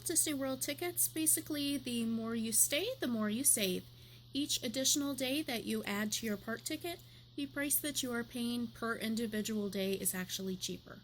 Walt Disney World tickets, basically the more you stay, the more you save. Each additional day that you add to your park ticket, the price that you are paying per individual day is actually cheaper.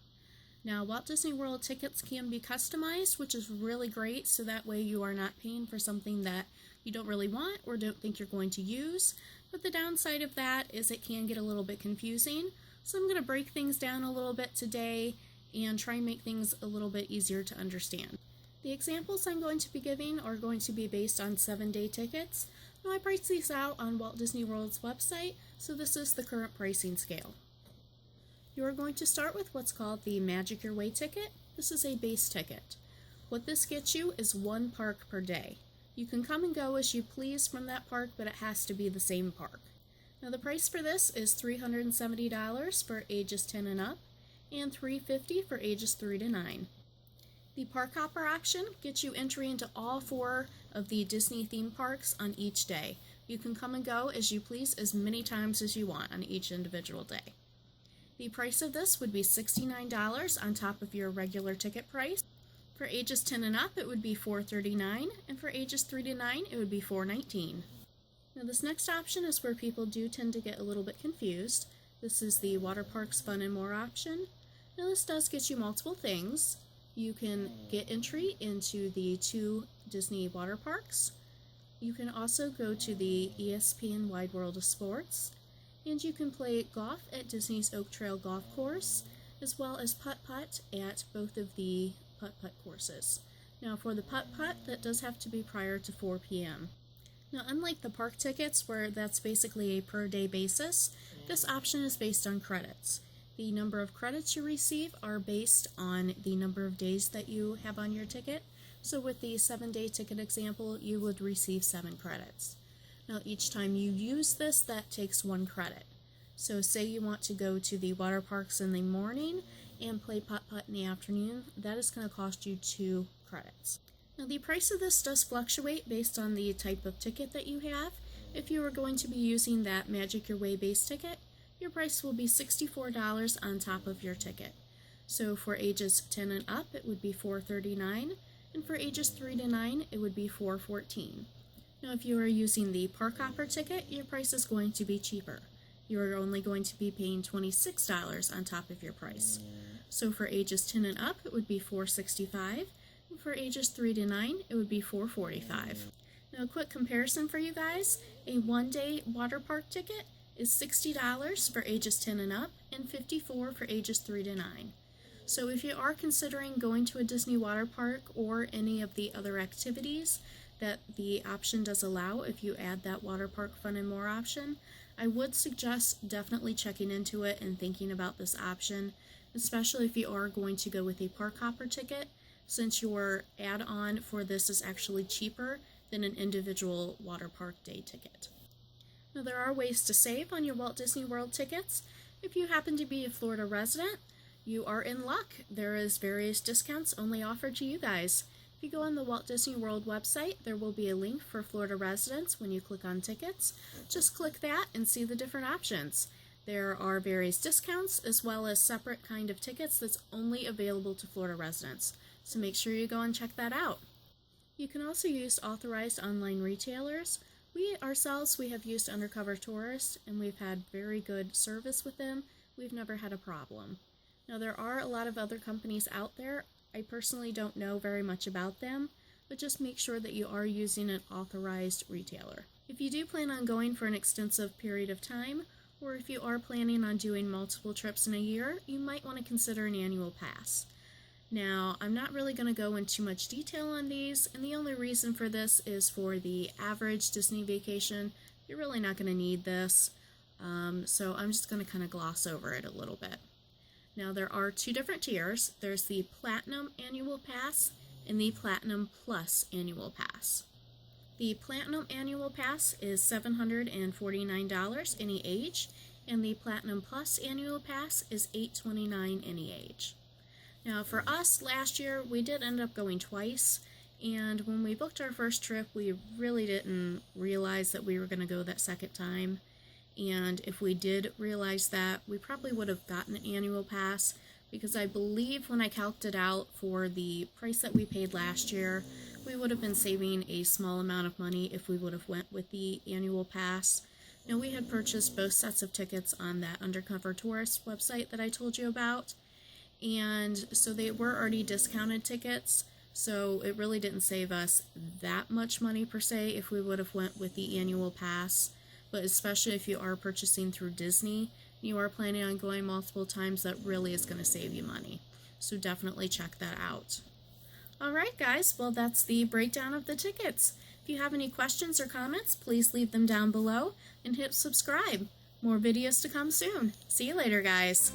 Now, Walt Disney World tickets can be customized, which is really great, so that way you are not paying for something that you don't really want or don't think you're going to use. But the downside of that is it can get a little bit confusing. So I'm going to break things down a little bit today and try and make things a little bit easier to understand. The examples I'm going to be giving are going to be based on 7-day tickets. Now, I priced these out on Walt Disney World's website, so this is the current pricing scale. You are going to start with what's called the Magic Your Way ticket. This is a base ticket. What this gets you is one park per day. You can come and go as you please from that park, but it has to be the same park. Now, the price for this is $370 for ages 10 and up, and $350 for ages 3 to 9. The Park Hopper option gets you entry into all 4 of the Disney theme parks on each day. You can come and go as you please as many times as you want on each individual day. The price of this would be $69 on top of your regular ticket price. For ages 10 and up, it would be $439, and for ages 3 to 9, it would be $419. Now, this next option is where people do tend to get a little bit confused. This is the Water Parks Fun and More option. Now, this does get you multiple things. You can get entry into the 2 Disney water parks. You can also go to the ESPN Wide World of Sports, and you can play golf at Disney's Oak Trail Golf Course, as well as putt-putt at both of the putt-putt courses. Now, for the putt-putt, that does have to be prior to 4 p.m. Now, unlike the park tickets, where that's basically a per-day basis, this option is based on credits. The number of credits you receive are based on the number of days that you have on your ticket. So with the 7-day ticket example, you would receive 7 credits. Now, each time you use this, that takes 1 credit. So say you want to go to the water parks in the morning and play putt-putt in the afternoon, that is going to cost you 2 credits. Now, the price of this does fluctuate based on the type of ticket that you have. If you are going to be using that Magic Your Way base ticket, your price will be $64 on top of your ticket. So for ages 10 and up, it would be $439, and for ages 3 to 9, it would be $414. Now, if you are using the Park Hopper ticket, your price is going to be cheaper. You are only going to be paying $26 on top of your price. So for ages 10 and up, it would be $465, and for ages 3 to 9, it would be $445. Now, a quick comparison for you guys, a 1-day water park ticket is $60 for ages 10 and up, and $54 for ages 3 to 9. So if you are considering going to a Disney water park or any of the other activities that the option does allow, if you add that Water Park Fun and More option, I would suggest definitely checking into it and thinking about this option, especially if you are going to go with a Park Hopper ticket, since your add-on for this is actually cheaper than an individual water park day ticket. Now, there are ways to save on your Walt Disney World tickets. If you happen to be a Florida resident, you are in luck. There is various discounts only offered to you guys. If you go on the Walt Disney World website, there will be a link for Florida residents when you click on tickets. Just click that and see the different options. There are various discounts as well as separate kind of tickets that's only available to Florida residents. So make sure you go and check that out. You can also use authorized online retailers. We ourselves, we have used Undercover Tourist, and we've had very good service with them. We've never had a problem. Now, there are a lot of other companies out there. I personally don't know very much about them, but just make sure that you are using an authorized retailer. If you do plan on going for an extensive period of time, or if you are planning on doing multiple trips in a year, you might want to consider an annual pass. Now, I'm not really going to go into much detail on these, and the only reason for this is for the average Disney vacation, you're really not going to need this, so I'm just going to kind of gloss over it a little bit. Now, there are 2 different tiers. There's the Platinum Annual Pass and the Platinum Plus Annual Pass. The Platinum Annual Pass is $749 any age, and the Platinum Plus Annual Pass is $829 any age. Now, for us, last year, we did end up going twice, and when we booked our first trip, we really didn't realize that we were going to go that second time, and if we did realize that, we probably would have gotten an annual pass, because I believe when I calced it out for the price that we paid last year, we would have been saving a small amount of money if we would have went with the annual pass. Now, we had purchased both sets of tickets on that Undercover Tourist website that I told you about, and so they were already discounted tickets, so it really didn't save us that much money per se if we would have went with the annual pass. But especially if you are purchasing through Disney, you are planning on going multiple times, that really is going to save you money. So definitely check that out. Alright guys, well that's the breakdown of the tickets. If you have any questions or comments, please leave them down below and hit subscribe. More videos to come soon. See you later guys.